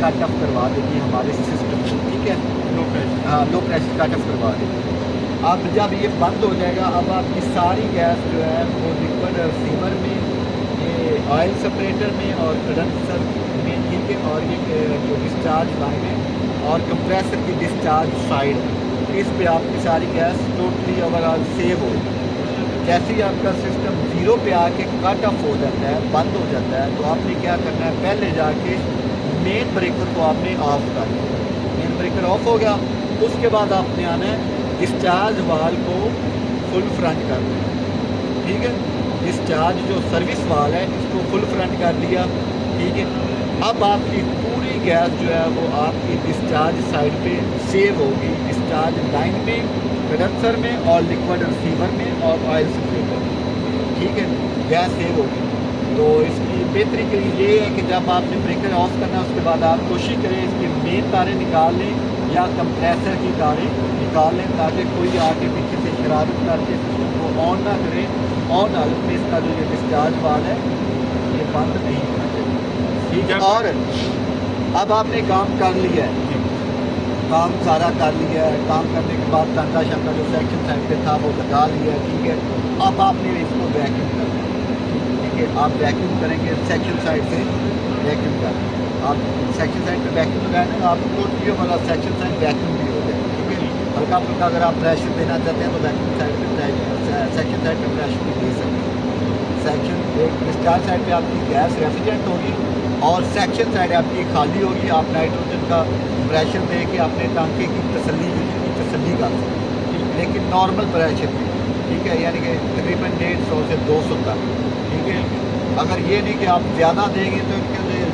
Cut off करवा देगी हमारे सिस्टम को, ठीक है। हाँ, लो प्रेशर कट ऑफ करवा देगी। अब जब ये बंद हो जाएगा, अब आपकी सारी गैस जो है वो लिक्विड रिसीवर में, ये ऑयल सेपरेटर में और कंडेंसर में, ठीक है, और ये जो डिस्चार्ज लाइन है और कंप्रेसर की डिस्चार्ज साइड है, इस पे आपकी सारी गैस टोटली ओवरऑल सेव होगी। जैसे ही आपका सिस्टम ज़ीरो पे आके कट ऑफ हो जाता है, बंद हो जाता है, तो आपने क्या करना है, पहले जाके मेन ब्रेकर को आपने ऑफ कर दिया। मेन ब्रेकर ऑफ हो गया, उसके बाद आपने आना है डिस्चार्ज वाल को फुल फ्रंट कर दिया, ठीक है। डिस्चार्ज जो सर्विस वाल है इसको फुल फ्रंट कर दिया, ठीक है। अब आपकी पूरी गैस जो है वो आपकी डिस्चार्ज साइड पे सेव होगी, डिस्चार्ज लाइन में, कंडेंसर में और लिक्विड रिसीवर में और ऑयल सेपरेटर में, ठीक है, गैस सेव होगी। तो इसकी बेहतरी के लिए ये है कि जब आपने ब्रेकर ऑफ करना है उसके बाद आप कोशिश करें इसकी मेन तारें निकाल लें या कंप्रेसर की तारें निकाल लें, ताकि कोई आके पीछे से शरारत करके सिस्टम को ऑन ना करे। ऑन हालत में इसका जो ये डिस्चार्ज वाल है ये बंद नहीं होना चाहिए, ठीक है। और अब आपने काम कर लिया है, काम सारा कर लिया है, काम करने के बाद टांका शांका जो सेक्शन साइड पे था वो लगा लिया है, ठीक है। अब आपने इसको वैक्यूम करना है, ठीक है। आप वैक्यूम करेंगे सेक्शन साइड से, वैक्यूम कर आप सेक्शन साइड पे वैक्यूम लगाएंगे, आपको टोटली वाला सेक्शन साइड वैक्यूम भी हो जाए, ठीक है। हल्का फुल्का अगर आप प्रेशर देना चाहते हैं तो वैक्यूम साइड पे सेक्शन साइड पे प्रेशर भी दे सकते हैं। सेक्शन एक डिस्चार्ज साइड पे आपकी गैस रेफ्रिजरेंट होगी और सेक्शन साइड आपकी खाली होगी। आप नाइट्रोजन का प्रेशर दे के अपने टांके की तसल्ली कर सकते हैं, लेकिन नॉर्मल प्रेशर में, ठीक है, यानी कि तकरीबन 150 से 200 तक, ठीक है। अगर ये नहीं कि आप ज़्यादा देंगे तो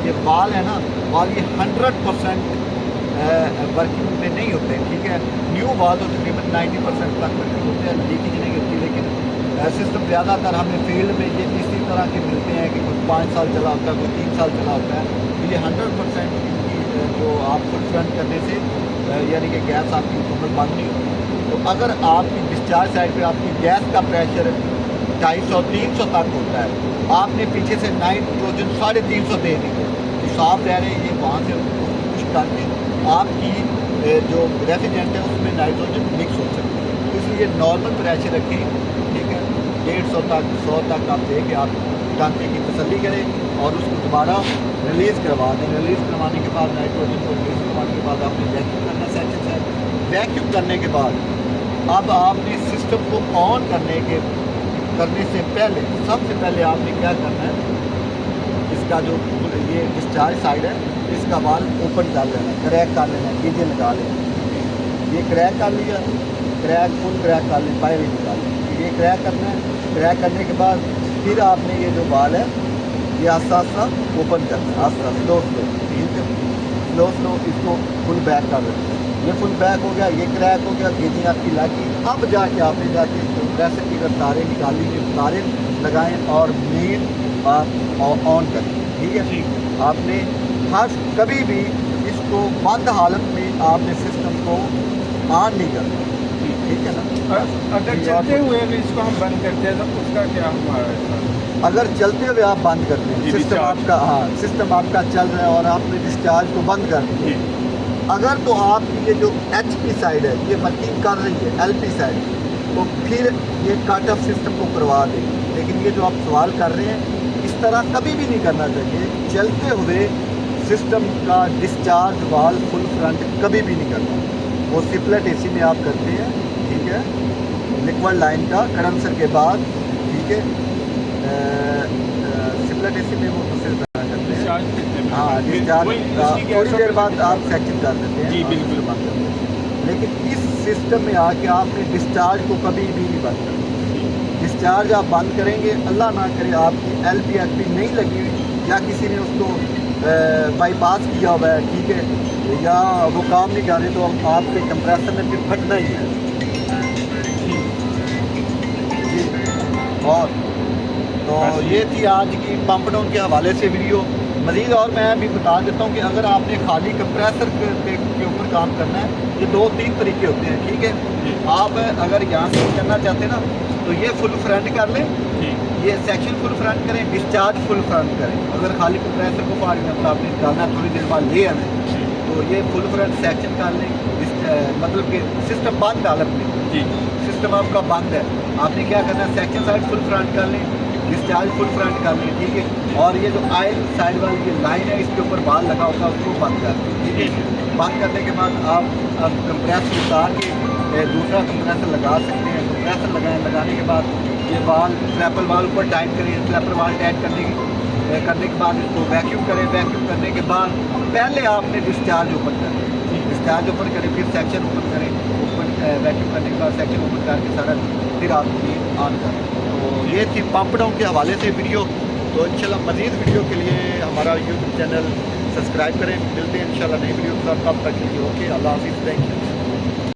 ये वाल है ना, वाल ये 100% वर्किंग में नहीं होते, ठीक है। न्यू वाल तो तकरीबन 90% तक वर्किंग होते हैं, लीकेज नहीं होती, लेकिन सिस्टम ज़्यादातर हमें फील्ड में ये इसी तरह के मिलते हैं कि कोई 5 साल चला होता है, कोई 3 साल चला होता है। तो ये 100% इनकी जो आप फुल फ्रंट करने से यानी कि गैस आपकी मुकम्मल बंद नहीं होती। तो अगर आपकी डिस्चार्ज साइड पे आपकी गैस का प्रेशर 250-300 तक होता है, आपने पीछे से नाइट्रोजन 350 दे दी, तो साफ रह रहे हैं ये वहाँ से कुछ करके आपकी जो रेफ्रिजरेंट है उसमें नाइट्रोजन मिक्स हो सकती है। तो इसलिए नॉर्मल प्रेशर रखें, ठीक है। 150 तक 100 तक आप दे के आप टांके की तसल्ली करें और उसको दोबारा रिलीज़ करवा दें। रिलीज़ करवाने के बाद नाइट्रोजन को रिलीज़ करवाने के बाद आपने वैक्यूम करना सेक्शन से। वैक्यूम करने के बाद अब आपने सिस्टम को ऑन करने से पहले सबसे पहले आपने क्या करना है, इसका जो ये डिस्चार्ज साइड है इसका वाल ओपन कर लेना, क्रैक कर लेना, कीजे लगा लेना। ये क्रैक कर लिया, क्रैक फुल क्रैक कर लें, पाइप निकाल लें, ये क्रैक करना है। क्रैक करने के बाद फिर आपने ये जो वाल है ये आस्ता आस्ता ओपन करना है, आस्ता स्लो, ठीक है, स्लो इसको फुल बैक कर देना। ये फुल बैक हो गया, ये क्रैक हो गया, गेजें आपकी लागी। अब जाके आपने जाके कंप्रेसर की अगर तारें निकाली तो तारें लगाएं और मेन आप ऑन करें, ठीक है। आपने हर कभी भी इसको बंद हालत में आपने सिस्टम को ऑन नहीं करना, ठीक है ना। अगर चलते हुए भी इसको हम बंद करते हैं तो उसका क्या हमारा, अगर चलते हुए आप बंद करते हैं सिस्टम आपका, हाँ सिस्टम आपका चल रहा है और आपने डिस्चार्ज को बंद कर दिया, अगर तो आपकी ये जो HP साइड है ये वर्किंग कर रही है, LP साइड, तो फिर ये कट ऑफ सिस्टम को करवा देगी। लेकिन ये जो आप सवाल कर रहे हैं इस तरह कभी भी नहीं करना चाहिए। चलते हुए सिस्टम का डिस्चार्ज वाल फुल फ्रंट कभी भी नहीं करना, वो स्प्लिट AC में आप करते हैं, ठीक है, लिक्विड लाइन का कंडेंसर के बाद, ठीक है। स्प्लिट AC में वो दूसरे तरह करते हैं, हाँ डिस्चार्ज थोड़ी देर बाद आप सेक्शन कर देते हैं, जी बिल्कुल बंद करते हैं। लेकिन इस सिस्टम में आके आपने डिस्चार्ज को कभी भी नहीं बंद करना। डिस्चार्ज आप बंद करेंगे, अल्लाह ना करे आपकी LP HP नहीं लगी हुई या किसी ने उसको बाईपास किया हुआ है, ठीक है, या वो काम नहीं कर रहे, तो आपके कंप्रेसर में फिर फटना ही है जी। और तो ये थी आज की पंप डाउन के हवाले से वीडियो। मज़ीद और मैं भी बता देता हूँ कि अगर आपने खाली कंप्रेसर के ऊपर काम करना है, ये 2-3 तरीके होते हैं, ठीक है। आप अगर यहाँ से करना चाहते हैं ना تو یہ فل فرنٹ کر لیں, یہ سیکشن فل فرنٹ کریں, ڈسچارج فل فرنٹ کریں. اگر خالی کمپریسر کو فارغ نمبر آپ نے نکالنا تھوڑی دیر بعد لے آنا ہے تو یہ فل فرنٹ سیکشن کر لیں. مطلب کہ سسٹم بند ڈالر میں, سسٹم آپ کا بند ہے, آپ نے کیا کرنا ہے سیکشن سائڈ فل فرنٹ کر لیں, ڈسچارج فل فرنٹ کر لیں, ٹھیک ہے. اور یہ جو آئل سائڈ والی یہ لائن ہے اس کے اوپر بال لگا ہوتا ہے اس کو بند کر دیں, ٹھیک ہے. بند کرنے کے بعد آپ کمپریسر اتار کے دوسرا کمپریسر لگا سکتے ہیں. کمپریسر لگانے کے بعد یہ وال فلیپر وال اوپر ٹائٹ کریں, فلیپر وال ٹائٹ کرنے کے بعد اس کو ویکیوم کریں. ویکیوم کرنے کے بعد پہلے آپ نے ڈسچارج اوپن کریں, ڈسچارج اوپن کریں, پھر سیکشن اوپن کریں. اوپن ویکیوم کرنے کے بعد سیکشن اوپن کر کے سارا پھر آپ یہ آن کریں. تو یہ تھی پمپ ڈاؤن کے حوالے سے ویڈیو. تو انشاءاللہ مزید ویڈیو کے لیے ہمارا یوٹیوب چینل سبسکرائب کریں. ملتے ہیں انشاءاللہ نئی ویڈیو کے ساتھ, تب تک کے لیے اوکے, اللہ حافظ, تھینک یو.